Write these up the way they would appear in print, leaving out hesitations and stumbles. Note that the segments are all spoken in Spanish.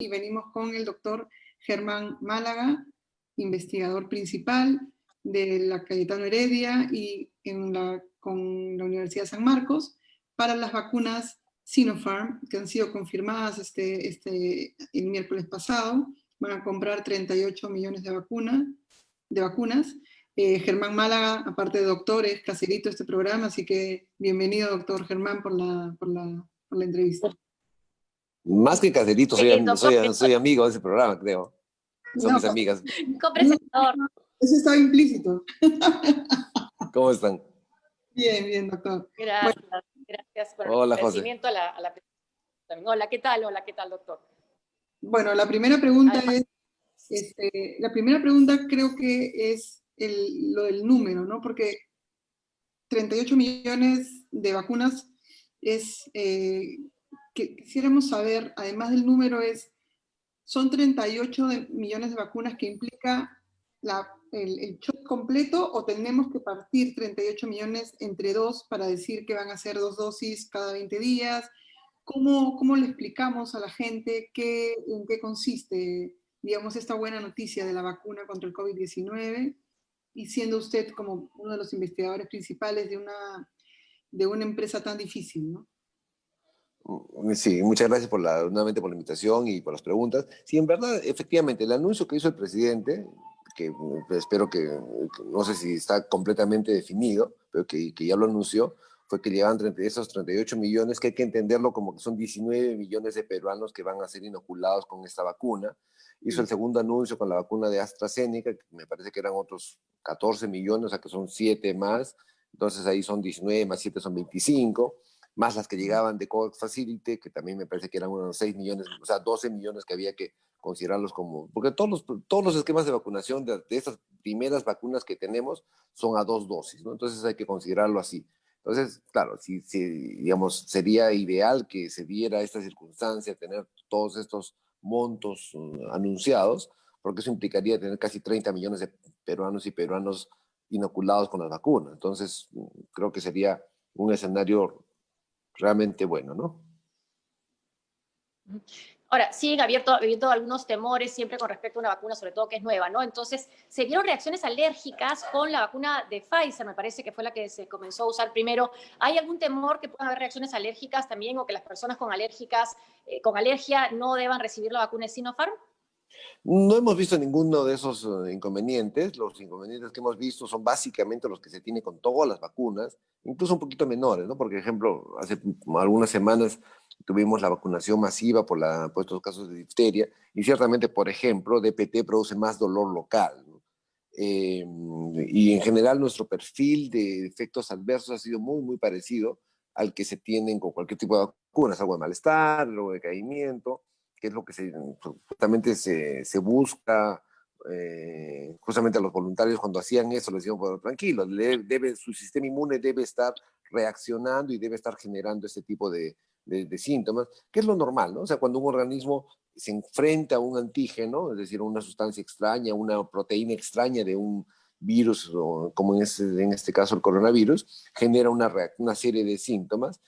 y venimos con el doctor Germán Málaga, investigador principal de la Cayetano Heredia y con la Universidad de San Marcos para las vacunas Sinopharm, que han sido confirmadas el miércoles pasado. Van a comprar 38 millones de vacunas. Germán Málaga, aparte de doctor, es caserito de este programa, así que bienvenido, doctor Germán, por la entrevista. Más que caserito, soy amigo de ese programa, creo. Son mis amigas. Copresentador. Eso estaba implícito. ¿Cómo están? Bien, bien, doctor. Gracias, bueno. Gracias por el agradecimiento a la presentación. Hola, ¿qué tal? Hola, ¿qué tal, doctor? Bueno, la primera pregunta la primera pregunta creo que es lo del número, ¿no? Porque 38 millones de vacunas es, que quisiéramos saber, además del número, ¿son 38 millones de vacunas que implica el shot completo o tenemos que partir 38 millones entre dos para decir que van a ser 2 dosis cada 20 días? ¿Cómo le explicamos a la gente en qué consiste, digamos, esta buena noticia de la vacuna contra el COVID-19? Y siendo usted como uno de los investigadores principales de una empresa tan difícil, ¿no? Sí, muchas gracias nuevamente por la invitación y por las preguntas. Sí, en verdad, efectivamente, el anuncio que hizo el presidente, que espero no sé si está completamente definido, pero que ya lo anunció, fue que llegaban esos 38 millones, que hay que entenderlo como que son 19 millones de peruanos que van a ser inoculados con esta vacuna. Hizo el segundo anuncio con la vacuna de AstraZeneca, que me parece que eran otros 14 millones, o sea que son 7 más. Entonces ahí son 19 más 7 son 25, más las que llegaban de COVAX Facility, que también me parece que eran unos 6 millones, o sea, 12 millones que había que considerarlos como... Porque todos los esquemas de vacunación de estas primeras vacunas que tenemos son a 2 dosis, ¿no? Entonces hay que considerarlo así. Entonces, claro, digamos, sería ideal que se diera esta circunstancia, tener todos estos montos anunciados, porque eso implicaría tener casi 30 millones de peruanos y peruanos inoculados con la vacuna. Entonces, creo que sería un escenario realmente bueno, ¿no? Ahora, siguen habiendo algunos temores siempre con respecto a una vacuna, sobre todo que es nueva, ¿no? Entonces, se vieron reacciones alérgicas con la vacuna de Pfizer, me parece que fue la que se comenzó a usar primero. ¿Hay algún temor que puedan haber reacciones alérgicas también o que las personas con alergia no deban recibir la vacuna de Sinopharm? No hemos visto ninguno de esos inconvenientes. Los inconvenientes que hemos visto son básicamente los que se tienen con todas las vacunas, incluso un poquito menores, ¿no? Porque, por ejemplo, hace algunas semanas tuvimos la vacunación masiva por estos casos de difteria, y ciertamente, por ejemplo, DPT produce más dolor local, ¿no? Y en general nuestro perfil de efectos adversos ha sido muy, muy parecido al que se tienen con cualquier tipo de vacunas, algo de malestar, algo de decaimiento, que es lo que justamente se busca. Justamente a los voluntarios cuando hacían eso les decíamos, bueno, tranquilo, su sistema inmune debe estar reaccionando y debe estar generando este tipo de síntomas, que es lo normal, ¿no? O sea, cuando un organismo se enfrenta a un antígeno, es decir, una sustancia extraña, una proteína extraña de un virus, como en este caso el coronavirus, genera una serie de síntomas,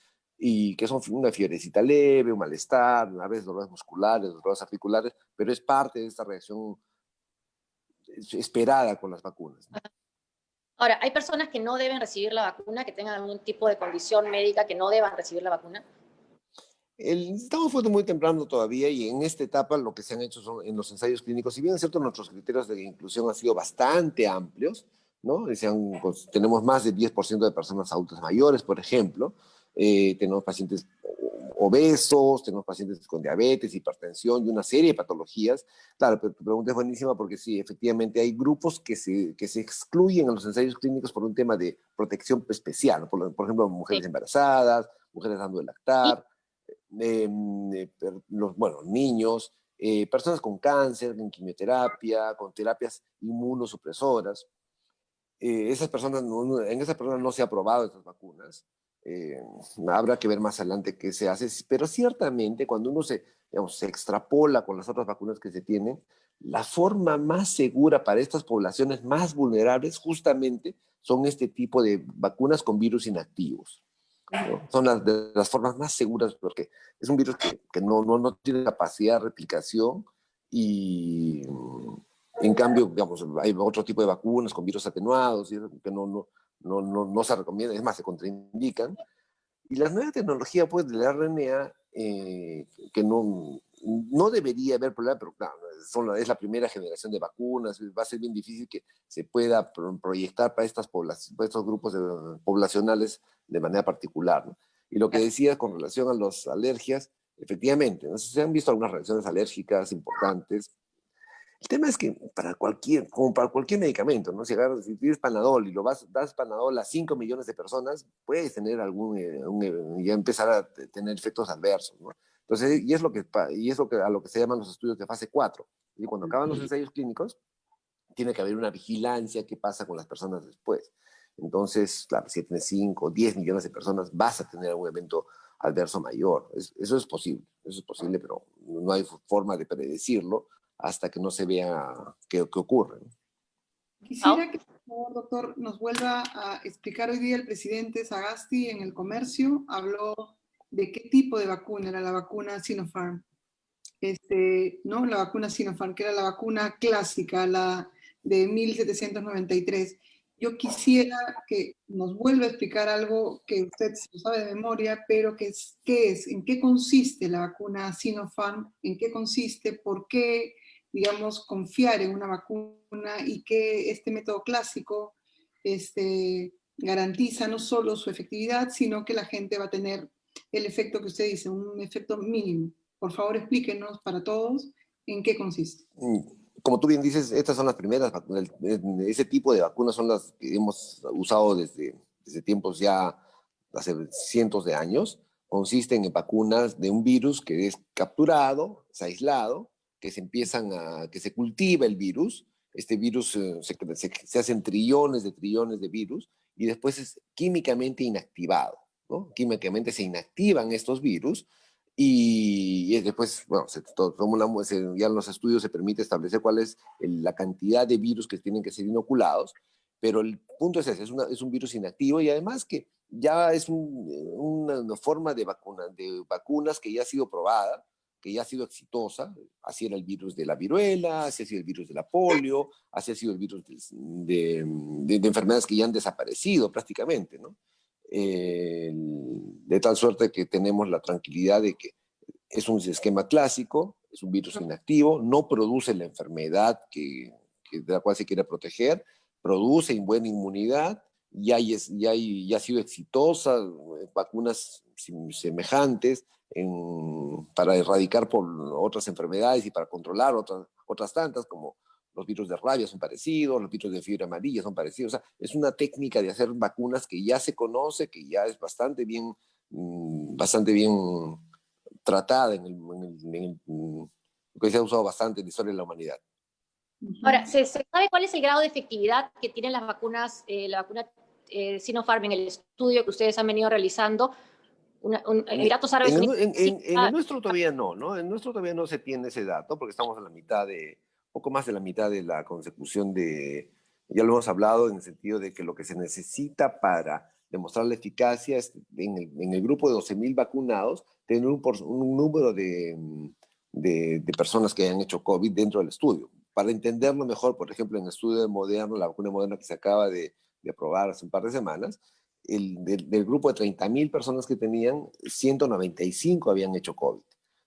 y que son una fiebrecita leve, un malestar, a veces dolores musculares, dolores articulares, pero es parte de esta reacción esperada con las vacunas, ¿no? Ahora, ¿hay personas que no deben recibir la vacuna, que tengan algún tipo de condición médica que no deban recibir la vacuna? Estamos muy temprano todavía, y en esta etapa lo que se han hecho son en los ensayos clínicos, si bien es cierto nuestros criterios de inclusión han sido bastante amplios, ¿no? Pues, tenemos más del 10% de personas adultas mayores, por ejemplo, tenemos pacientes obesos, tenemos pacientes con diabetes, hipertensión y una serie de patologías. Claro, pero tu pregunta es buenísima porque sí, efectivamente hay grupos que se excluyen en los ensayos clínicos por un tema de protección especial, ¿no? Por ejemplo, mujeres embarazadas, mujeres dando de lactar, niños, personas con cáncer, en quimioterapia, con terapias inmunosupresoras. En esas personas no se ha aprobado estas vacunas. Habrá que ver más adelante qué se hace, pero ciertamente cuando uno se extrapola con las otras vacunas que se tienen, la forma más segura para estas poblaciones más vulnerables justamente son este tipo de vacunas con virus inactivos. ¿no? Son de las formas más seguras porque es un virus que no tiene capacidad de replicación y en cambio, digamos, hay otro tipo de vacunas con virus atenuados y que no se recomiendan, es más, se contraindican. Y la nueva tecnología, pues, del RNA, que no debería haber problema, pero claro, es la primera generación de vacunas, va a ser bien difícil que se pueda proyectar para para estos grupos poblacionales de manera particular, ¿no? Y lo que decía con relación a las alergias, efectivamente, ¿no? Se han visto algunas reacciones alérgicas importantes. El tema es que como para cualquier medicamento, ¿no? Si tienes Panadol y das Panadol a 5 millones de personas, puedes tener ya empezar a tener efectos adversos, ¿no? Entonces, a lo que se llaman los estudios de fase 4. Y cuando acaban los ensayos clínicos, tiene que haber una vigilancia qué pasa con las personas después. Entonces, claro, si tienes 5 o 10 millones de personas, vas a tener un evento adverso mayor. Eso es posible, pero no hay forma de predecirlo hasta que no se vea qué ocurre, ¿no? Quisiera que, por favor, doctor, nos vuelva a explicar. Hoy día el presidente Sagasti en El Comercio habló de qué tipo de vacuna era la vacuna Sinopharm. ¿No? La vacuna Sinopharm, que era la vacuna clásica, la de 1793. Yo quisiera que nos vuelva a explicar algo que usted lo sabe de memoria, pero ¿en qué consiste la vacuna Sinopharm? ¿En qué consiste? ¿Por qué, digamos, confiar en una vacuna y que este método clásico garantiza no solo su efectividad, sino que la gente va a tener el efecto que usted dice, un efecto mínimo? Por favor, explíquenos para todos en qué consiste. Como tú bien dices, estas son las primeras vacunas. Ese tipo de vacunas son las que hemos usado desde tiempos ya, hace cientos de años. Consisten en vacunas de un virus que es capturado, es aislado, que se cultiva el virus. Este virus se hacen trillones de virus y después es químicamente inactivado, ¿no? Químicamente se inactivan estos virus y después, bueno, ya en los estudios se permite establecer cuál es la cantidad de virus que tienen que ser inoculados, pero el punto es ese, es un virus inactivo y además que ya es una forma de vacunas que ya ha sido probada, que ya ha sido exitosa. Así era el virus de la viruela, así ha sido el virus de la polio, así ha sido el virus de enfermedades que ya han desaparecido prácticamente, ¿no? De tal suerte que tenemos la tranquilidad de que es un esquema clásico, es un virus inactivo, no produce la enfermedad de la cual se quiere proteger, produce buena inmunidad, ya ha sido exitosa, vacunas semejantes para erradicar por otras enfermedades y para controlar otras tantas, como los virus de rabia son parecidos, los virus de fiebre amarilla son parecidos. O sea, es una técnica de hacer vacunas que ya se conoce, que ya es bastante bien tratada que se ha usado bastante en la historia de la humanidad. Ahora, ¿se sabe cuál es el grado de efectividad que tienen las vacunas, la vacuna Sinopharm en el estudio que ustedes han venido realizando? Emiratos Árabes Unidos. En el nuestro todavía no, en el nuestro todavía no se tiene ese dato porque estamos a poco más de la mitad de la consecución ya lo hemos hablado en el sentido de que lo que se necesita para demostrar la eficacia es en el grupo de 12.000 vacunados, tener un número de personas que hayan hecho COVID dentro del estudio. Para entenderlo mejor, por ejemplo, en el estudio de Moderna, la vacuna Moderna que se acaba de aprobar hace un par de semanas, del grupo de 30.000 personas que tenían, 195 habían hecho COVID.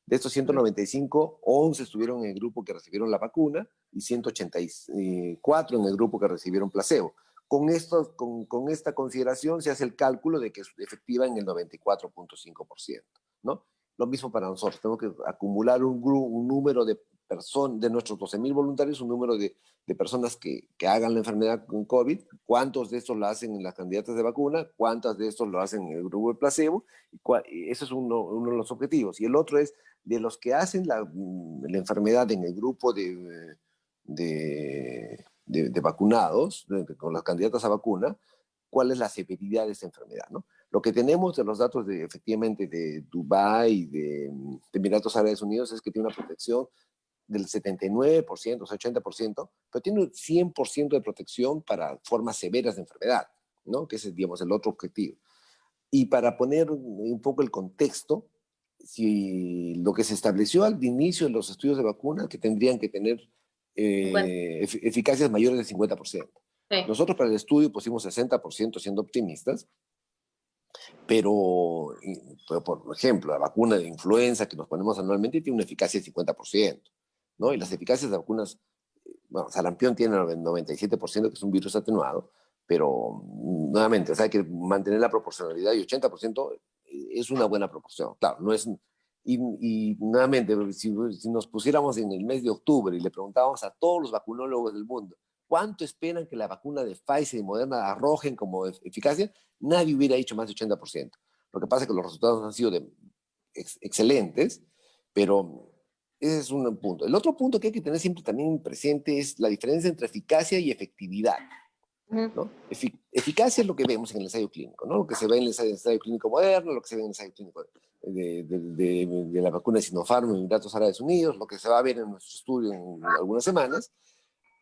De estos 195, 11 estuvieron en el grupo que recibieron la vacuna y 184 en el grupo que recibieron placebo. Con esta consideración se hace el cálculo de que es efectiva en el 94.5%, ¿no? Lo mismo para nosotros, tenemos que acumular un número de nuestros 12.000 voluntarios, un número de personas que hagan la enfermedad con COVID, cuántos de estos lo hacen en las candidatas de vacuna, cuántos de estos lo hacen en el grupo de placebo, y ese es uno de los objetivos. Y el otro es, de los que hacen la enfermedad en el grupo de vacunados, con las candidatas a vacuna, cuál es la severidad de esa enfermedad, ¿no? Lo que tenemos de los datos efectivamente de Dubái, de Emiratos Árabes Unidos, es que tiene una protección del 79%, o sea, 80%, pero tiene un 100% de protección para formas severas de enfermedad, ¿no? Que ese es, digamos, el otro objetivo. Y para poner un poco el contexto, si lo que se estableció al inicio de los estudios de vacunas, que tendrían que tener eficacias mayores del 50%. Sí. Nosotros para el estudio pusimos 60% siendo optimistas, pero, por ejemplo, la vacuna de influenza que nos ponemos anualmente tiene una eficacia de 50%, ¿no? Y las eficacias de vacunas, bueno, sarampión tiene el 97%, que es un virus atenuado, pero nuevamente, o sea, hay que mantener la proporcionalidad y 80% es una buena proporción. Claro, no es... Y nuevamente, si nos pusiéramos en el mes de octubre y le preguntábamos a todos los vacunólogos del mundo cuánto esperan que la vacuna de Pfizer y Moderna arrojen como eficacia, nadie hubiera dicho más de 80%. Lo que pasa es que los resultados han sido excelentes, pero ese es un punto. El otro punto que hay que tener siempre también presente es la diferencia entre eficacia y efectividad, ¿no? Eficacia es lo que vemos en el ensayo clínico, ¿no? Lo que se ve en el ensayo clínico moderno, lo que se ve en el ensayo clínico de la vacuna de Sinopharm en Emiratos Árabes Unidos, lo que se va a ver en nuestro estudio en algunas semanas,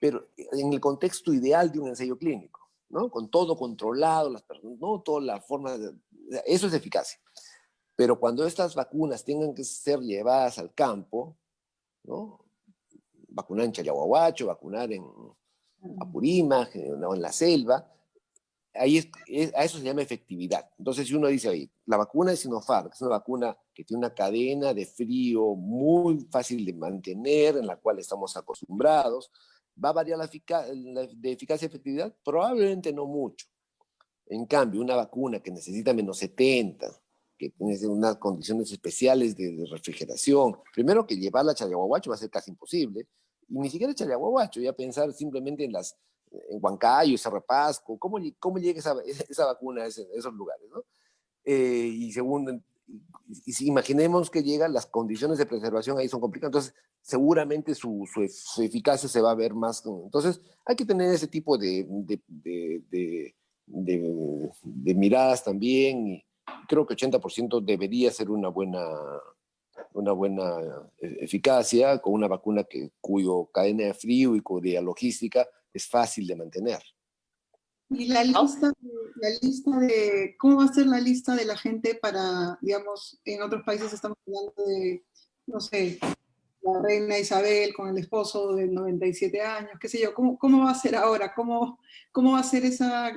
pero en el contexto ideal de un ensayo clínico, ¿no? Con todo controlado, las personas, ¿no? Toda la forma eso es eficacia. Pero cuando estas vacunas tengan que ser llevadas al campo, ¿no? Vacunar en Challahuahuacho, vacunar en Apurímac, o en la selva, ahí a eso se llama efectividad. Entonces, si uno dice ahí, la vacuna de Sinopharm, que es una vacuna que tiene una cadena de frío muy fácil de mantener, en la cual estamos acostumbrados, ¿va a variar de eficacia y efectividad? Probablemente no mucho. En cambio, una vacuna que necesita -70, que tiene unas condiciones especiales de refrigeración, primero que llevarla a Challahuahuacho va a ser casi imposible, y ni siquiera Challahuahuacho, ya pensar simplemente en Huancayo, Cerro Pasco, ¿cómo llega esa vacuna a esos lugares, ¿no? Y segundo, y si imaginemos que llegan, las condiciones de preservación ahí son complicadas, entonces seguramente su eficacia se va a ver más. Entonces hay que tener ese tipo de miradas también, y creo que 80% debería ser una buena eficacia con una vacuna cuyo cadena de frío y cuya logística es fácil de mantener. Y la lista de, ¿cómo va a ser la lista de la gente para, digamos, en otros países estamos hablando de, no sé, la reina Isabel con el esposo de 97 años, qué sé yo, ¿cómo va a ser ahora? ¿Cómo va a ser esa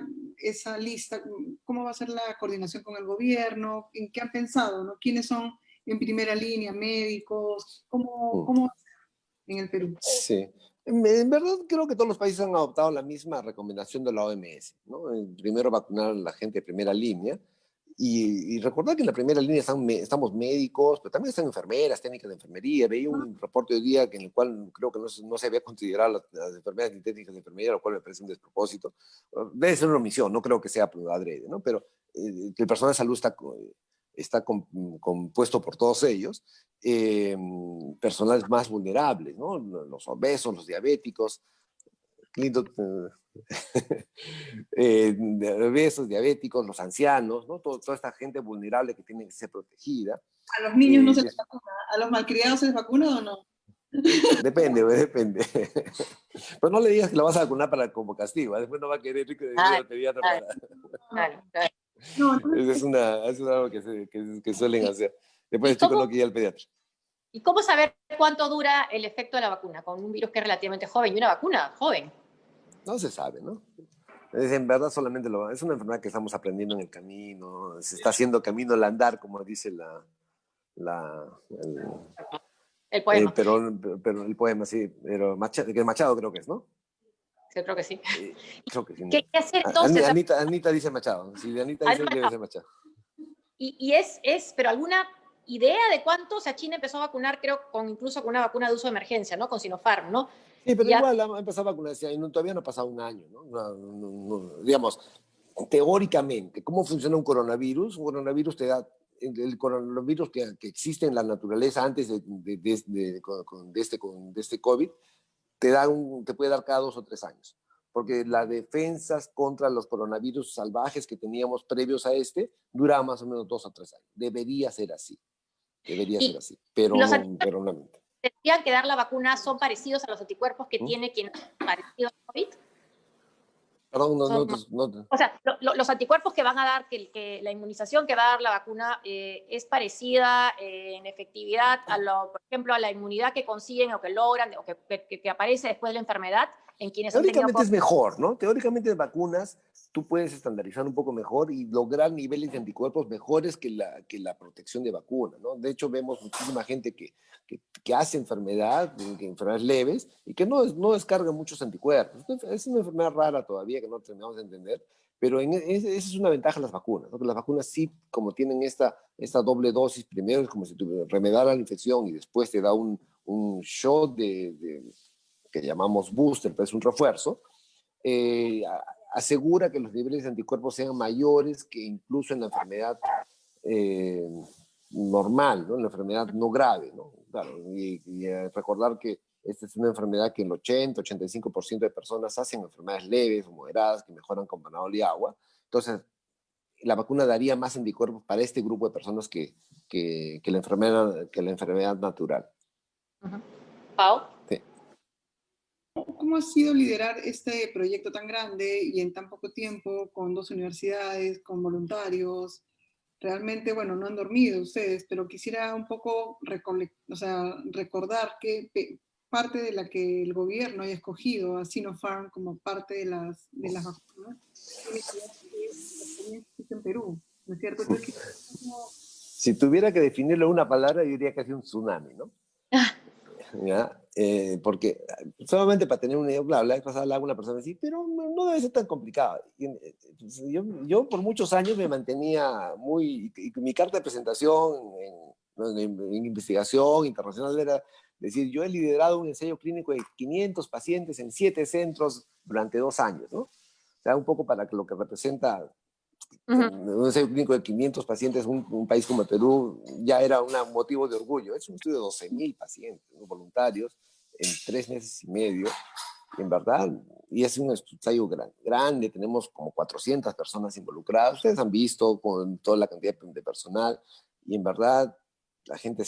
lista? ¿Cómo va a ser la coordinación con el gobierno? ¿En qué han pensado, no? ¿Quiénes son en primera línea, médicos? ¿Cómo va a ser en el Perú? Sí. En verdad creo que todos los países han adoptado la misma recomendación de la OMS, ¿no? Primero vacunar a la gente de primera línea y recordar que en la primera línea estamos médicos, pero también están enfermeras, técnicas de enfermería. Veía un reporte hoy día en el cual creo que no se había considerado las enfermeras ni técnicas de enfermería, lo cual me parece un despropósito. Debe ser una omisión, no creo que sea adrede, ¿no? Pero que el personal de salud está compuesto por todos ellos, personales más vulnerables, ¿no? Los obesos, los diabéticos, obesos, diabéticos, los ancianos, ¿no? Toda esta gente vulnerable que tiene que ser protegida. ¿A los niños no se les vacuna? ¿A los malcriados se les vacuna o no? Depende, depende. Pero no le digas que la vas a vacunar como castigo, después no va a querer ir al pediatra para... Claro. No, Es algo que suelen hacer. Después el chico no quiere ir al pediatra. ¿Y cómo saber cuánto dura el efecto de la vacuna con un virus que es relativamente joven y una vacuna joven? No se sabe, ¿no? En verdad solamente es una enfermedad que estamos aprendiendo en el camino, se está haciendo camino al andar, como dice el poema. Pero el poema, sí, pero Machado creo que es, ¿no? Sí, creo que sí. Creo que sí. ¿Qué hacer entonces? Anita dice Machado, si Anita dice debe ser Machado. Pero alguna idea de cuánto, o sea, China empezó a vacunar, creo, incluso con una vacuna de uso de emergencia, ¿no? Con Sinopharm, ¿no? Sí, pero igual ha empezado a vacunarse y todavía no ha pasado un año, ¿no? Digamos, teóricamente, ¿cómo funciona un coronavirus? Un coronavirus te da, el coronavirus que existe en la naturaleza antes de este COVID, te puede dar cada 2 o 3 años. Porque las defensas contra los coronavirus salvajes que teníamos previos a dura más o menos 2 o 3 años. Debería ser así. Pero no. ¿Tendrían que dar la vacuna son parecidos a los anticuerpos que tiene quien ha parecido al COVID? Perdón, O sea, los anticuerpos que van a dar, que la inmunización que va a dar la vacuna es parecida en efectividad por ejemplo, a la inmunidad que consiguen o que logran o que aparece después de la enfermedad en quienes han tenido... Teóricamente es mejor, ¿no? Teóricamente de vacunas tú puedes estandarizar un poco mejor y lograr niveles de anticuerpos mejores que la protección de vacuna, ¿no? De hecho, vemos muchísima gente que hace enfermedades leves y que no descarga muchos anticuerpos. Es una enfermedad rara todavía que no terminamos de entender, pero esa es una ventaja de las vacunas, ¿no? Que las vacunas sí, como tienen esta doble dosis, primero es como si remedara la infección y después te da un shot que llamamos booster, pero es un refuerzo, asegura que los niveles de anticuerpos sean mayores que incluso en la enfermedad eh, normal, ¿no? En la enfermedad no grave, ¿no? Claro, y recordar que esta es una enfermedad que el 80-85% de personas hacen enfermedades leves o moderadas que mejoran con Panadol y agua. Entonces, la vacuna daría más anticuerpos para este grupo de personas que la enfermedad natural. Pau. Sí. ¿Cómo ha sido liderar este proyecto tan grande y en tan poco tiempo, con 2 universidades, con voluntarios? Realmente, bueno, no han dormido ustedes, pero quisiera un poco recordar que parte de la que el gobierno haya escogido a Sinopharm como parte de las vacunas tiene que ver con la experiencia que existe en Perú, ¿no es cierto? Entonces, si tuviera que definirlo en una palabra, yo diría que es un tsunami, ¿no? ¿Ya? Porque solamente para tener una idea, la vez pasada hablaba con una persona y decía, pero no debe ser tan complicado. Yo por muchos años me mantenía y mi carta de presentación en investigación internacional era decir, yo he liderado un ensayo clínico de 500 pacientes en 7 centros durante 2 años, ¿no? O sea, un poco para lo que representa un ensayo clínico de 500 pacientes, un país como Perú, ya era un motivo de orgullo. Es un estudio de 12.000 pacientes, ¿no? Voluntarios, en 3 meses y medio, en verdad, y es un ensayo grande, tenemos como 400 personas involucradas. Ustedes han visto con toda la cantidad de personal, y en verdad la gente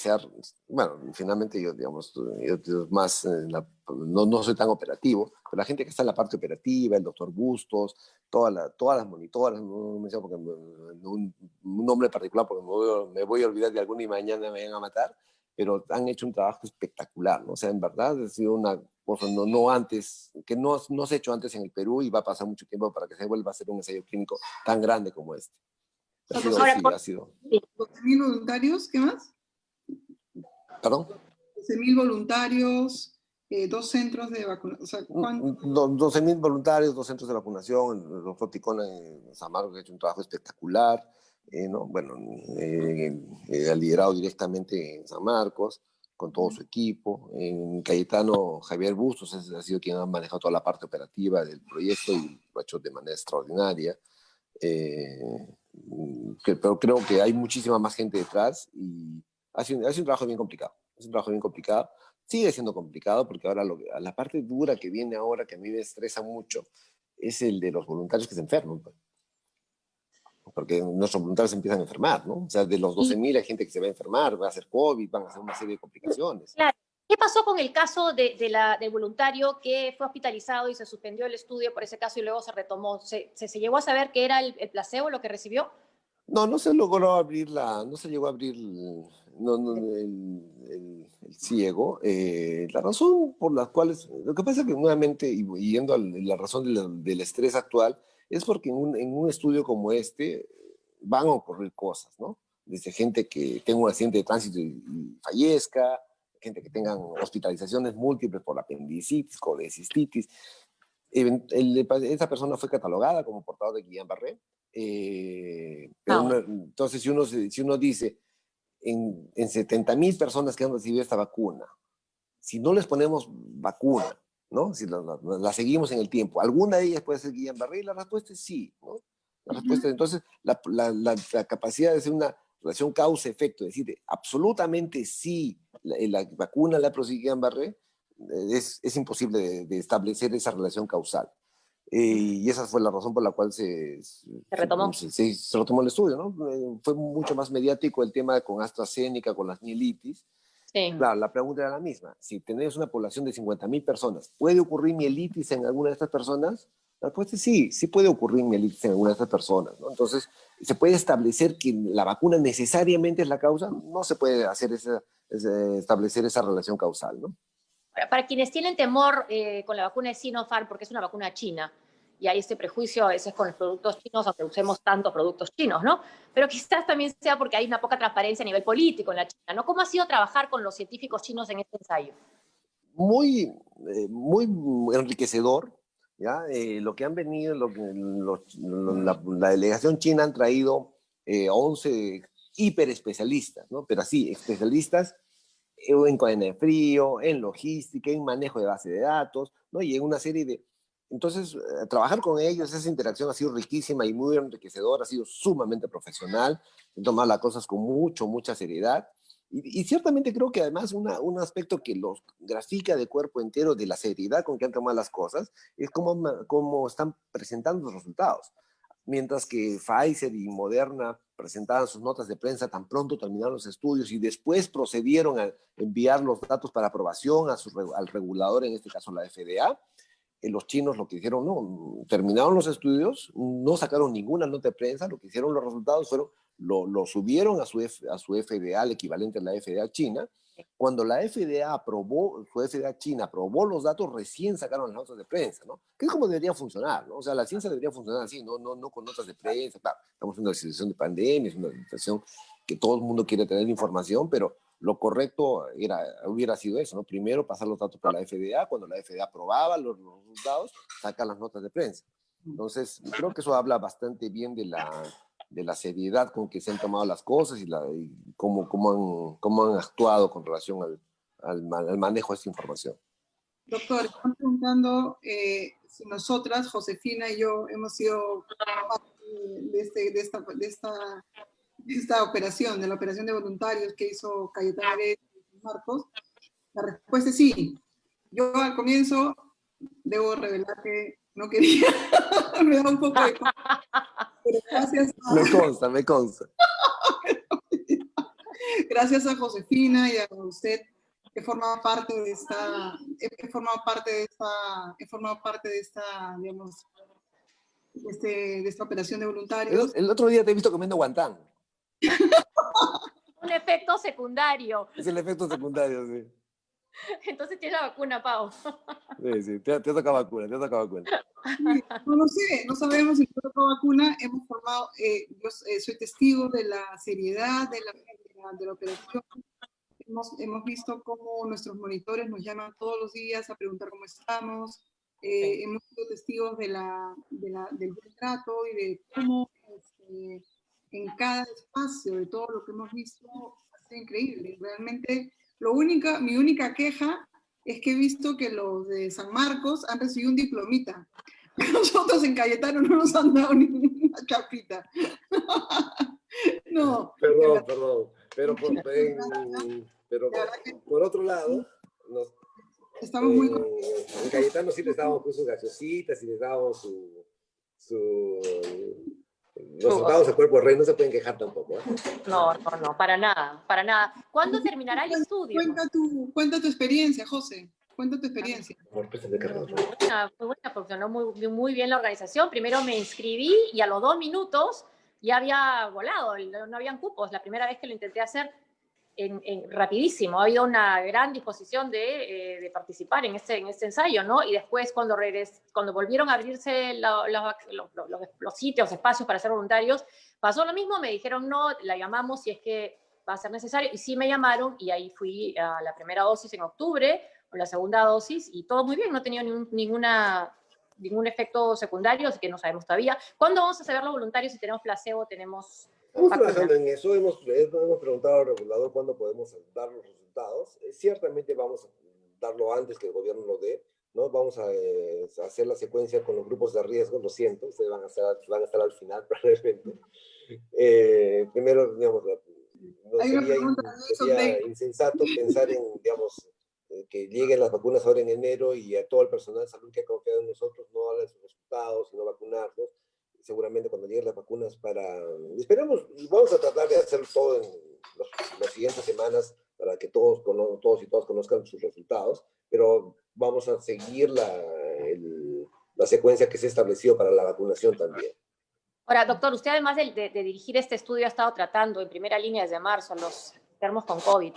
bueno, finalmente yo, digamos, yo más, no soy tan operativo, pero la gente que está en la parte operativa, el doctor Bustos, todas las monitoras, no me sé porque un nombre particular, porque me voy a olvidar de alguna y mañana me van a matar, pero han hecho un trabajo espectacular, ¿no? O sea, en verdad ha sido una cosa que no se ha hecho antes en el Perú y va a pasar mucho tiempo para que se vuelva a hacer un ensayo clínico tan grande como este. Ha sido. 12.000 voluntarios, ¿qué más? ¿Perdón? 12.000 voluntarios, 2 centros de vacunación. O sea, 12.000 voluntarios, 2 centros de vacunación, el doctor Ticona en San Marcos que ha hecho un trabajo espectacular, ¿no? Bueno, ha liderado directamente en San Marcos con todo su equipo. En Cayetano, Javier Bustos ha sido quien ha manejado toda la parte operativa del proyecto y lo ha hecho de manera extraordinaria. Pero creo que hay muchísima más gente detrás y ha sido un trabajo bien complicado. Es un trabajo bien complicado. Sigue siendo complicado porque ahora la parte dura que viene ahora, que a mí me estresa mucho, es el de los voluntarios que se enferman. Pues. Porque nuestros voluntarios se empiezan a enfermar, ¿no? O sea, de los 12.000 hay gente que se va a enfermar, va a hacer COVID, van a hacer una serie de complicaciones. Claro. ¿Qué pasó con el caso del voluntario que fue hospitalizado y se suspendió el estudio por ese caso y luego se retomó? ¿Se llegó a saber que era el placebo lo que recibió? No se logró abrir no se llegó a abrir el ciego. La razón por la cual, lo que pasa es que nuevamente, y yendo a la razón del estrés actual, es porque en un estudio como este van a ocurrir cosas, ¿no? Desde gente que tenga un accidente de tránsito y fallezca, gente que tengan hospitalizaciones múltiples por apendicitis, colecistitis. Esa persona fue catalogada como portador de Guillain-Barré. Entonces, si uno dice, en 70.000 personas que han recibido esta vacuna, si no les ponemos vacuna, ¿no? Si la seguimos en el tiempo, ¿alguna de ellas puede ser Guillain-Barré? La respuesta es sí, ¿no? La respuesta, entonces, la capacidad de hacer una relación causa-efecto, es decir, absolutamente sí, la vacuna le ha producido Guillain-Barré, es imposible de establecer esa relación causal. Y esa fue la razón por la cual se retomó el estudio, ¿no? Fue mucho más mediático el tema con AstraZeneca, con las mielitis. Sí. Claro, la pregunta era la misma. Si tenemos una población de 50.000 personas, ¿puede ocurrir mielitis en alguna de estas personas? La respuesta es sí, sí puede ocurrir mielitis en algunas de estas personas, ¿no? Entonces, ¿se puede establecer que la vacuna necesariamente es la causa? No se puede hacer establecer esa relación causal, ¿no? Para quienes tienen temor con la vacuna de Sinopharm, porque es una vacuna china, y hay este prejuicio a veces con los productos chinos, aunque usemos tantos productos chinos, ¿no? Pero quizás también sea porque hay una poca transparencia a nivel político en la China, ¿no? ¿Cómo ha sido trabajar con los científicos chinos en este ensayo? Muy, muy enriquecedor, ¿ya? Lo que han venido, la delegación china han traído 11 hiperespecialistas, ¿no? Pero así, especialistas en cadena de frío, en logística, en manejo de base de datos, ¿no? Y en una serie de... Entonces, trabajar con ellos, esa interacción ha sido riquísima y muy enriquecedora, ha sido sumamente profesional, tomar las cosas con mucha seriedad. Y ciertamente creo que además un aspecto que los grafica de cuerpo entero de la seriedad con que han tomado las cosas es cómo están presentando los resultados. Mientras que Pfizer y Moderna presentaban sus notas de prensa tan pronto terminaron los estudios y después procedieron a enviar los datos para aprobación al regulador, en este caso la FDA, los chinos lo que hicieron, no, terminaron los estudios, no sacaron ninguna nota de prensa, lo que hicieron los resultados fueron, lo subieron a su FDA, el equivalente a la FDA china. Cuando la FDA aprobó, su FDA china aprobó los datos, recién sacaron las notas de prensa, ¿no? Que es como debería funcionar, ¿no? O sea, la ciencia debería funcionar así, no con notas de prensa, claro, estamos en una situación de pandemia, es una situación que todo el mundo quiere tener información, pero lo correcto hubiera sido eso, ¿no? Primero pasar los datos por la FDA, cuando la FDA aprobaba los resultados, sacan las notas de prensa. Entonces, creo que eso habla bastante bien de la seriedad con que se han tomado las cosas y cómo han actuado con relación al manejo de esta información. Doctor, están preguntando si nosotras, Josefina y yo, hemos sido parte de esta operación, de la operación de voluntarios que hizo Cayetana Heredia y Marcos. La respuesta es sí. Yo al comienzo debo revelar que no quería, me da un poco de cosa, pero gracias a... Me consta. Gracias a Josefina y a usted he formado parte de esta, digamos, de esta operación de voluntarios. El otro día te he visto comiendo guantán. Un efecto secundario. Es el efecto secundario, sí. Entonces tiene la vacuna, Pau. Sí, te ha tocado vacuna, Sí, no lo sé, no sabemos si te tocó vacuna. Hemos formado, yo soy testigo de la seriedad de la operación. Hemos visto cómo nuestros monitores nos llaman todos los días a preguntar cómo estamos. Hemos sido testigos del buen trato y de cómo en cada espacio de todo lo que hemos visto ha sido increíble. Realmente, mi única queja es que he visto que los de San Marcos han recibido un diplomita. Nosotros en Cayetano no nos han dado ninguna chapita. No. Perdón. Pero por otro lado, estamos muy en Cayetano sí les dábamos sus gaseositas y les dábamos los resultados de cuerpo rey, no se pueden quejar tampoco. ¿Eh? No, para nada. ¿Cuándo terminará el estudio? Cuenta tu experiencia, José. Cuenta tu experiencia. Muy buena, funcionó muy bien la organización. Primero me inscribí y a los 2 minutos ya había volado, no habían cupos. La primera vez que lo intenté hacer, rapidísimo. Ha habido una gran disposición de participar en este ensayo, ¿no? Y después cuando volvieron a abrirse los sitios, espacios para ser voluntarios, pasó lo mismo, me dijeron no, la llamamos si es que va a ser necesario, y sí me llamaron, y ahí fui a la primera dosis en octubre, o la segunda dosis, y todo muy bien, no he tenido ningún efecto secundario, así que no sabemos todavía. ¿Cuándo vamos a saber los voluntarios si tenemos placebo, tenemos... Estamos trabajando en eso, hemos preguntado al regulador cuándo podemos dar los resultados. Ciertamente vamos a darlo antes que el gobierno lo dé, ¿no? Vamos a hacer la secuencia con los grupos de riesgo, lo siento, ustedes van a estar al final probablemente. Primero, digamos, sería insensato pensar en, digamos, que lleguen las vacunas ahora en enero y a todo el personal de salud que ha confiado en nosotros no habla de sus resultados, sino vacunarlos. Seguramente cuando lleguen las vacunas esperamos, vamos a tratar de hacer todo en las siguientes semanas para que todos y todas conozcan sus resultados, pero vamos a seguir la secuencia que se ha establecido para la vacunación también. Ahora, doctor, usted además de dirigir este estudio ha estado tratando en primera línea desde marzo a los enfermos con COVID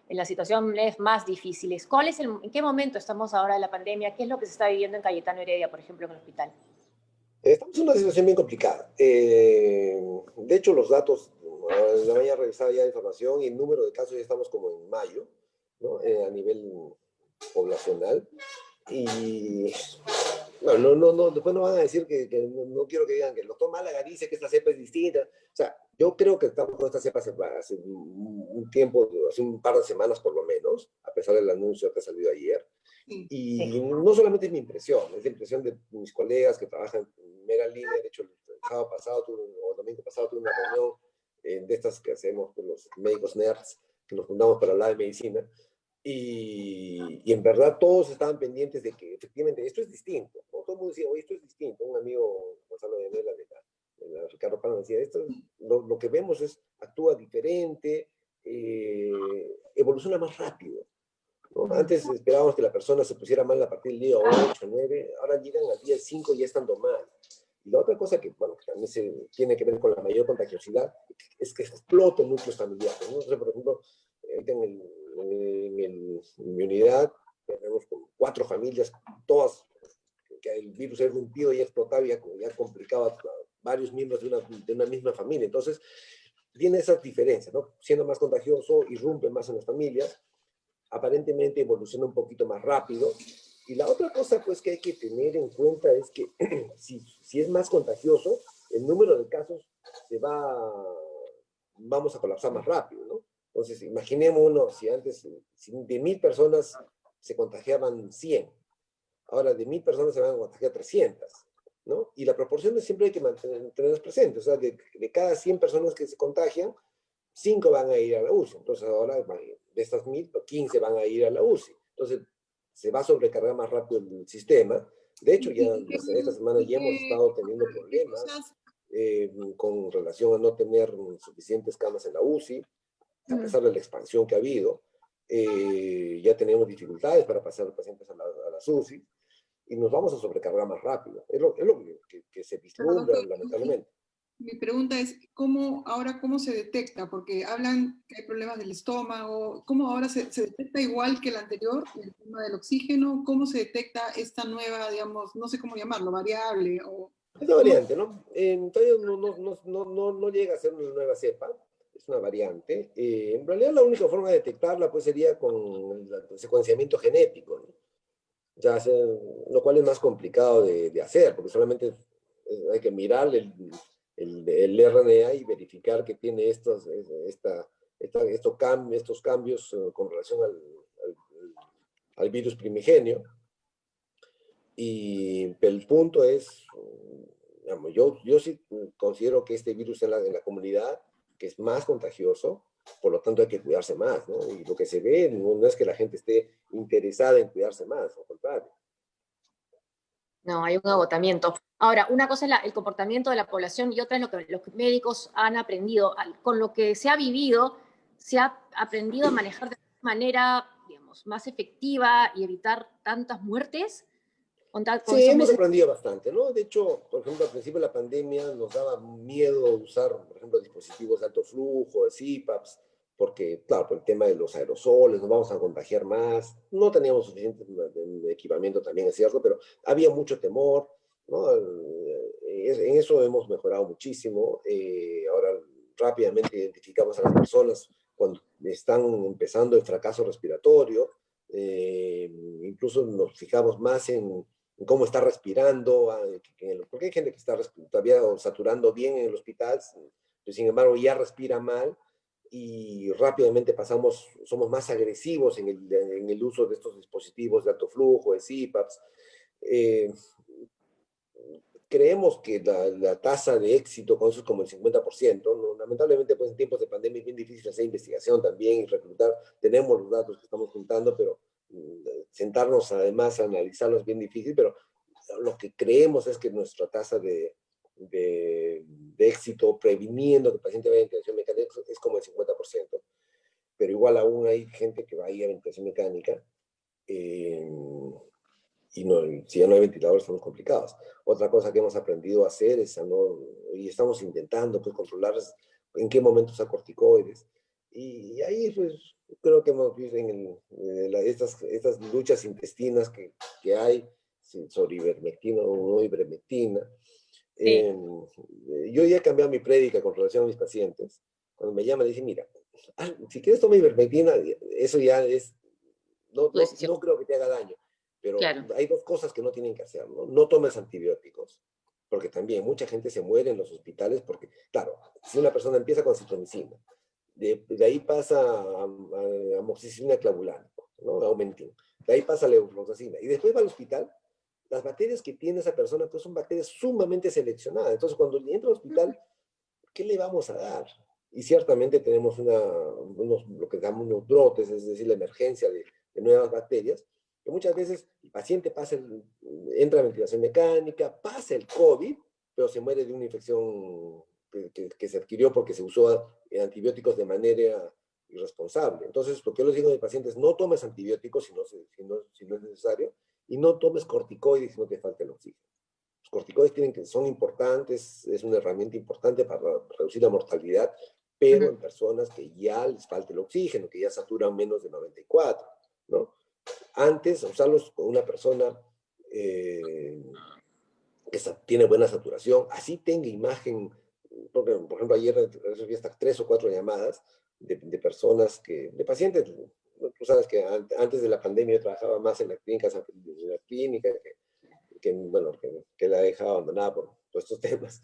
en las situaciones más difíciles. ¿En qué momento estamos ahora de la pandemia? ¿Qué es lo que se está viviendo en Cayetano Heredia, por ejemplo, en el hospital? Estamos en una situación bien complicada. De hecho, los datos, la mañana revisaba ya la información y el número de casos ya estamos como en mayo, ¿no? A nivel poblacional. Y no, después no van a decir que no quiero que digan que el doctor Málaga dice que esta cepa es distinta. O sea, yo creo que estamos con esta cepa hace un tiempo, hace un par de semanas por lo menos, a pesar del anuncio que ha salido ayer. Y no solamente es mi impresión, es la impresión de mis colegas que trabajan en primera línea. De hecho, el sábado pasado, o el domingo pasado, tuve una reunión de estas que hacemos con los médicos nerds, que nos juntamos para hablar de medicina. Y en verdad todos estaban pendientes de que efectivamente esto es distinto. ¿No? Todo el mundo decía, oye, esto es distinto. Un amigo, Gonzalo de Mela, de la Ricardo Pano, decía, lo que vemos actúa diferente, evoluciona más rápido. ¿No? Antes esperábamos que la persona se pusiera mal a partir del día 8, 9, ahora llegan al día 5 ya estando mal. Y la otra cosa que, bueno, que también tiene que ver con la mayor contagiosidad es que explota en núcleos familiares, ¿no? Entonces, por ejemplo, en mi unidad tenemos 4 familias, todas que el virus ha irrumpido y ha explotado y ha complicado a varios miembros de una misma familia. Entonces, tiene esas diferencias, ¿no? Siendo más contagioso, irrumpe más en las familias, aparentemente evoluciona un poquito más rápido. Y la otra cosa pues que hay que tener en cuenta es que si es más contagioso, el número de casos vamos a colapsar más rápido, ¿no? Entonces, imaginémonos si antes de 1000 personas se contagiaban 100, ahora de 1000 personas se van a contagiar 300, ¿no? Y la proporción siempre hay que tenerlas presentes, o sea, de cada 100 personas que se contagian, 5 van a ir a la UCI. Entonces ahora de estas 1000, 15 van a ir a la UCI. Entonces se va a sobrecargar más rápido el sistema. De hecho, ya esta semana ya hemos estado teniendo problemas con relación a no tener suficientes camas en la UCI, a pesar de la expansión que ha habido. Ya tenemos dificultades para pasar los pacientes a las UCI y nos vamos a sobrecargar más rápido. Es lo que se vislumbra, lamentablemente. Mi pregunta es, ¿cómo se detecta? Porque hablan que hay problemas del estómago. ¿Cómo ahora se detecta igual que el anterior, el tema del oxígeno? ¿Cómo se detecta esta nueva, digamos, no sé cómo llamarlo, variable? Es una variante, ¿no? Todavía no llega a ser una nueva cepa, es una variante. En realidad la única forma de detectarla pues sería con el secuenciamiento genético, ¿no? Ya lo cual es más complicado de hacer, porque solamente hay que mirar el RNA y verificar que tiene estos cambios con relación al virus primigenio. Y el punto es, digamos, yo sí considero que este virus en la comunidad, que es más contagioso, por lo tanto hay que cuidarse más, ¿no? Y lo que se ve no es que la gente esté interesada en cuidarse más, al contrario. No, hay un agotamiento. Ahora, una cosa es el comportamiento de la población y otra es lo que los médicos han aprendido. Con lo que se ha vivido, se ha aprendido a manejar de manera, digamos, más efectiva y evitar tantas muertes. Sí, hemos aprendido bastante, ¿no? De hecho, por ejemplo, al principio de la pandemia nos daba miedo usar, por ejemplo, dispositivos de alto flujo, de CPAPs, porque, claro, por el tema de los aerosoles, nos vamos a contagiar más. No teníamos suficiente equipamiento, también es cierto, pero había mucho temor, ¿no? En eso hemos mejorado muchísimo. Ahora rápidamente identificamos a las personas cuando están empezando el fracaso respiratorio. Incluso nos fijamos más en cómo está respirando, porque hay gente que está todavía saturando bien en el hospital, pero sin embargo ya respira mal y rápidamente somos más agresivos en el uso de estos dispositivos de alto flujo, de CPAPs. Creemos que la tasa de éxito con eso es como el 50%, ¿no? Lamentablemente pues en tiempos de pandemia es bien difícil hacer investigación también y reclutar, tenemos los datos que estamos juntando, pero sentarnos además a analizarlos es bien difícil, pero lo que creemos es que nuestra tasa de éxito previniendo que el paciente vaya a ventilación mecánica es como el 50%, pero igual aún hay gente que va a ir a ventilación mecánica y no, si ya no hay ventiladores estamos complicados. Otra cosa que hemos aprendido a hacer es y estamos intentando pues, controlar en qué momento usar corticoides. Y ahí pues creo que hemos visto estas luchas intestinas que hay sobre ivermectina o no ivermectina. Sí. Yo ya he cambiado mi prédica con relación a mis pacientes. Cuando me llaman, dicen, mira, si quieres tomar ivermectina, eso ya es, Tu decisión. no creo que te haga daño, pero Claro. hay dos cosas que no tienen que hacer, ¿no? No tomes antibióticos, porque también mucha gente se muere en los hospitales porque, claro, si una persona empieza con citromicina, de ahí pasa a amoxicilina clavulánica, ¿no? Aumentin. De ahí pasa a levofloxacina. Y después va al hospital, las bacterias que tiene esa persona pues son bacterias sumamente seleccionadas. Entonces, cuando entra al hospital, ¿qué le vamos a dar? Y ciertamente tenemos lo que llamamos unos brotes, es decir, la emergencia de nuevas bacterias, que muchas veces el paciente entra a ventilación mecánica, pasa el COVID, pero se muere de una infección que se adquirió porque se usó antibióticos de manera irresponsable. Entonces, lo que yo les digo a mis pacientes, no tomes antibióticos si no es necesario, y no tomes corticoides si no te falta el oxígeno. Los corticoides son importantes, es una herramienta importante para reducir la mortalidad, pero en personas que ya les falta el oxígeno, que ya saturan menos de 94, ¿no? Antes, usarlos con una persona que tiene buena saturación, así tenga imagen, porque, por ejemplo, ayer recibí hasta 3 o 4 llamadas de personas de pacientes, tú sabes que antes de la pandemia yo trabajaba más en la clínica, bueno, que la he dejado abandonada por estos temas.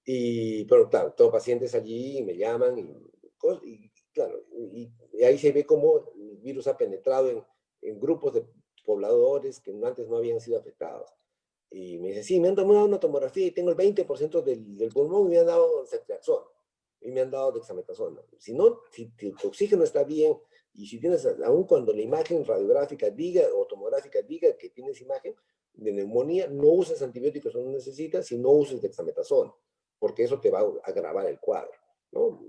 Pero claro, todos pacientes allí me llaman claro, y ahí se ve cómo el virus ha penetrado en grupos de pobladores que antes no habían sido afectados. Y me dice, sí, me han tomado una tomografía y tengo el 20% del pulmón y me han dado ceftriaxona y me han dado dexametasona. Si tu oxígeno está bien y si tienes, aun cuando la imagen radiográfica diga o tomográfica diga que tienes imagen de neumonía, no uses antibióticos cuando necesitas y no uses dexametasona, porque eso te va a agravar el cuadro, ¿no?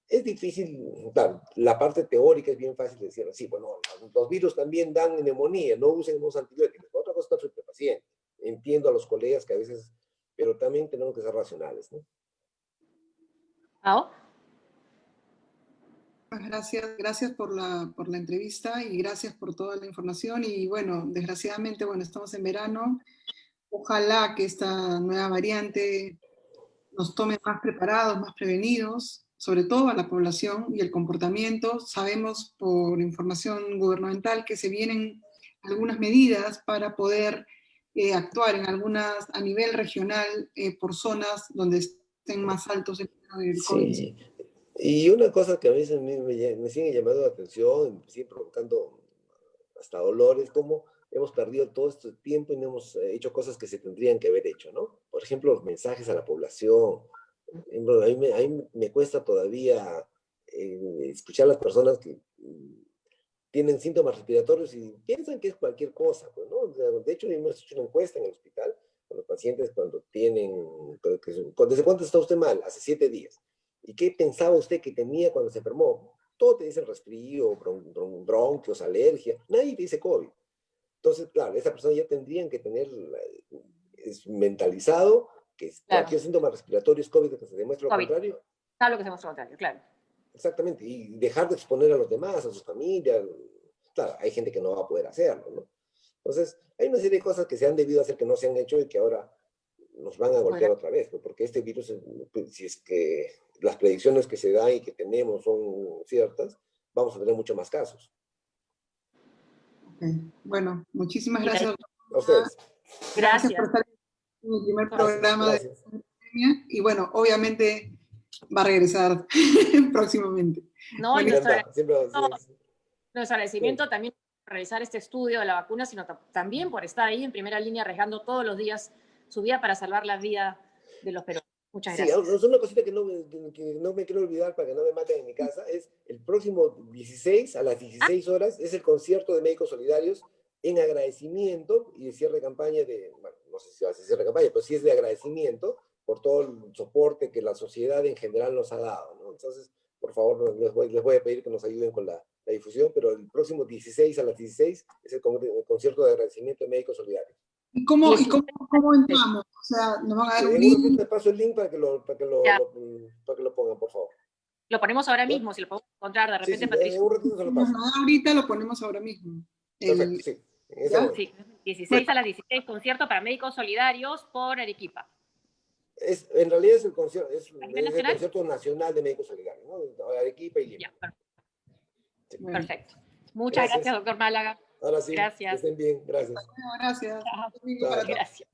Es difícil, claro, la parte teórica es bien fácil de decir, sí, bueno, los virus también dan neumonía, no usen los antibióticos. Otra cosa está frente al paciente. Entiendo a los colegas que a veces, pero también tenemos que ser racionales, ¿no? ¿Ah? Gracias por la entrevista y gracias por toda la información. Y bueno, desgraciadamente, bueno, estamos en verano. Ojalá que esta nueva variante nos tome más preparados, más prevenidos, sobre todo a la población y el comportamiento. Sabemos por información gubernamental que se vienen algunas medidas para poder actuar en algunas, a nivel regional, por zonas donde estén más altos el número del COVID. Sí. Y una cosa que a veces me sigue llamando la atención, me sigue provocando hasta dolor, es cómo hemos perdido todo este tiempo y no hemos hecho cosas que se tendrían que haber hecho, ¿no? Por ejemplo, los mensajes a la población. A mí me cuesta todavía escuchar a las personas que tienen síntomas respiratorios y piensan que es cualquier cosa, pues, ¿no? De hecho, hemos hecho una encuesta en el hospital con los pacientes cuando ¿desde cuánto está usted mal? Hace 7 días. ¿Y qué pensaba usted que tenía cuando se enfermó? Todo te dice resfrío, bronquios, alergia. Nadie te dice COVID. Entonces, claro, esa persona ya tendrían que tener mentalizado que cualquier síntoma respiratorio es COVID, que se demuestre lo contrario. Claro que se demuestra lo contrario, claro. Exactamente, y dejar de exponer a los demás, a sus familias. Claro, hay gente que no va a poder hacerlo, ¿no? Entonces, hay una serie de cosas que se han debido hacer que no se han hecho y que ahora nos van a golpear otra vez, ¿no? Porque este virus, si es que las predicciones que se dan y que tenemos son ciertas, vamos a tener mucho más casos. Okay. Bueno, muchísimas gracias. A ustedes. Gracias por estar en el primer programa de la pandemia. Y bueno, obviamente va a regresar próximamente. No, bueno, y nuestro agradecimiento también por realizar este estudio de la vacuna, sino también por estar ahí en primera línea arriesgando todos los días su vida para salvar la vida de los peruanos. Muchas gracias. Sí, una cosita que no me quiero olvidar para que no me maten en mi casa, es el próximo 16 a las 16 horas, es el concierto de Médicos Solidarios en agradecimiento y de cierre de campaña bueno, no sé si va a ser cierre de campaña, pero sí es de agradecimiento por todo el soporte que la sociedad en general nos ha dado, ¿no? Entonces, por favor, les voy a pedir que nos ayuden con la la difusión, pero el próximo 16 a las 16 es el concierto de agradecimiento de Médicos Solidarios. ¿Y cómo entramos? O sea, nos van a dar un En un link. ratito te paso el link para que lo pongan, por favor. Lo ponemos ahora ¿Ya? mismo, si lo podemos encontrar de repente, Sí, Patricia. en un ratito se lo Nos paso. lo da ahorita, lo ponemos ahora mismo. Perfecto, sí. En ese ¿Ya? momento. Sí, 16 a las 16, concierto para Médicos Solidarios por Arequipa. En realidad es el concierto, ¿A nivel nacional? concierto nacional de Médicos Solidarios, ¿no? Arequipa y Lima. Ya, Sí. perfecto. Muchas gracias, doctor Málaga. Ahora sí, Gracias. que estén bien, gracias. Gracias. Chao. Domingo para todos. Gracias.